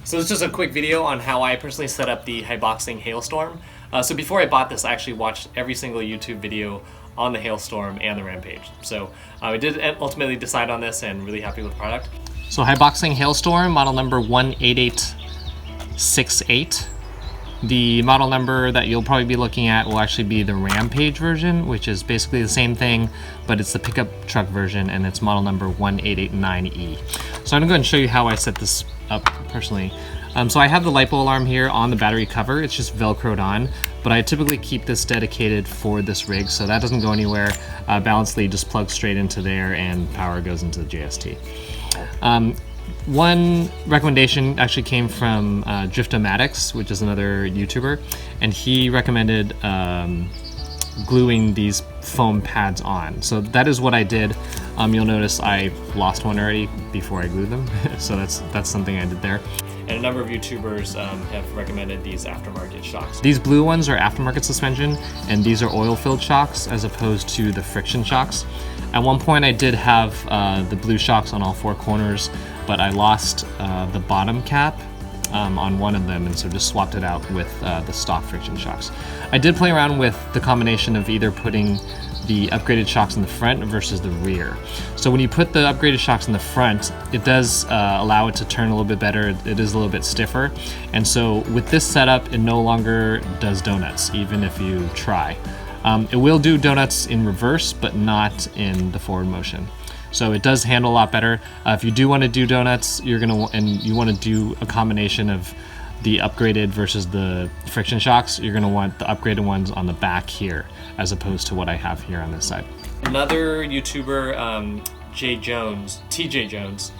So this is just a quick video on how I personally set up the Haiboxing Hailstorm. So before I bought this, I actually watched every single YouTube video on the Hailstorm and the Rampage. So I did ultimately decide on this and really happy with the product. So Haiboxing Hailstorm, model number 18868. The model number that you'll probably be looking at will actually be the Rampage version, which is basically the same thing, but it's the pickup truck version, and it's model number 1889E. So I'm gonna go ahead and show you how I set this up personally. So I have the LiPo alarm here on the battery cover. It's just Velcroed on, but I typically keep this dedicated for this rig, so that doesn't go anywhere. Balance lead just plugs straight into there, and power goes into the JST. One recommendation actually came from Driftomatics, which is another YouTuber, and he recommended gluing these foam pads on. So that is what I did. You'll notice I lost one already before I glued them, so that's something I did there. And a number of YouTubers have recommended these aftermarket shocks. These blue ones are aftermarket suspension, and these are oil-filled shocks as opposed to the friction shocks. At one point I did have the blue shocks on all four corners, but I lost the bottom cap on one of them, and so just swapped it out with the stock friction shocks. I did play around with the combination of either putting the upgraded shocks in the front versus the rear. So when you put the upgraded shocks in the front, it does allow it to turn a little bit better. It is a little bit stiffer. And so with this setup, it no longer does donuts, even if you try. It will do donuts in reverse, but not in the forward motion. So it does handle a lot better. If you do want to do donuts, you want to do a combination of the upgraded versus the friction shocks, you're going to want the upgraded ones on the back here, as opposed to what I have here on this side. Another YouTuber, TJ Jones,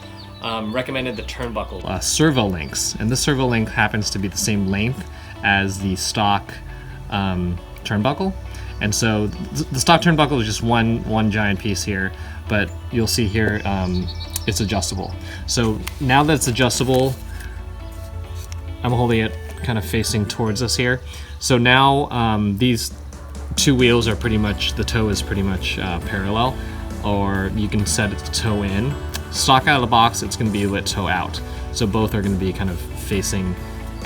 recommended the turnbuckle servo links, and this servo link happens to be the same length as the stock turnbuckle. And so the stock turnbuckle is just one giant piece here, but you'll see here it's adjustable. So now that it's adjustable, I'm holding it kind of facing towards us here. So now these two wheels are pretty much, the toe is pretty much parallel, or you can set it to toe in. Stock out of the box, it's going to be lit toe out. So both are going to be kind of facing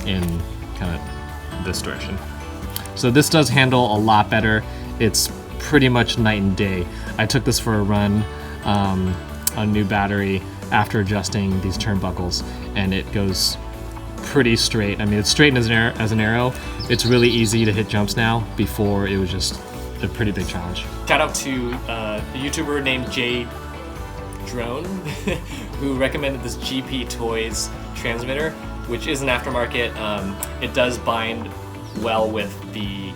in kind of this direction. So this does handle a lot better. It's pretty much night and day. I took this for a run on a new battery after adjusting these turnbuckles, and it goes pretty straight. I mean, it's straight as an arrow. It's really easy to hit jumps now. Before, it was just a pretty big challenge. Shout out to a YouTuber named Jay Drone, who recommended this GP Toys transmitter, which is an aftermarket. It does bind well with the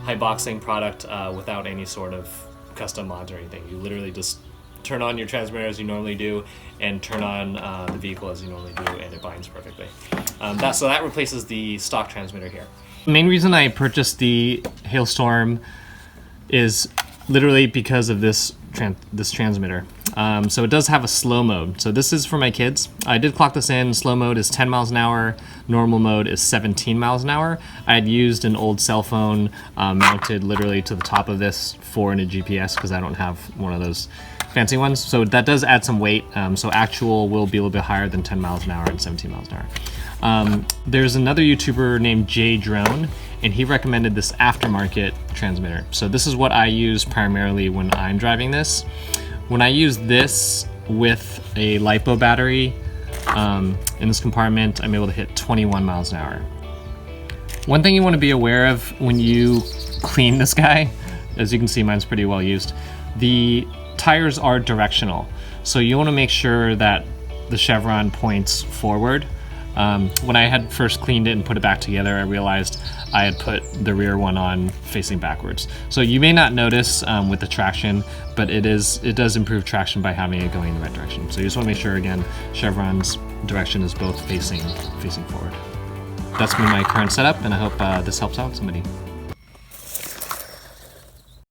Haiboxing product without any sort of custom mods or anything. You literally just turn on your transmitter as you normally do, and turn on the vehicle as you normally do, and it binds perfectly. So that replaces the stock transmitter here. The main reason I purchased the Hailstorm is literally because of this transmitter. So it does have a slow mode. So this is for my kids. I did clock this in. Slow mode is 10 miles an hour. Normal mode is 17 miles an hour. I had used an old cell phone mounted literally to the top of this for a GPS, because I don't have one of those fancy ones. So that does add some weight. So actual will be a little bit higher than 10 miles an hour and 17 miles an hour. There's another YouTuber named Jay Drone, and he recommended this aftermarket transmitter. So this is what I use primarily when I'm driving this. When I use this with a LiPo battery in this compartment, I'm able to hit 21 miles an hour. One thing you want to be aware of when you clean this guy, as you can see, mine's pretty well used, the tires are directional. So you want to make sure that the chevron points forward. When I had first cleaned it and put it back together, I realized I had put the rear one on facing backwards. So you may not notice with the traction, but it does improve traction by having it going in the right direction. So you just want to make sure, again, chevron's direction is both facing forward. That's been my current setup, and I hope this helps out somebody.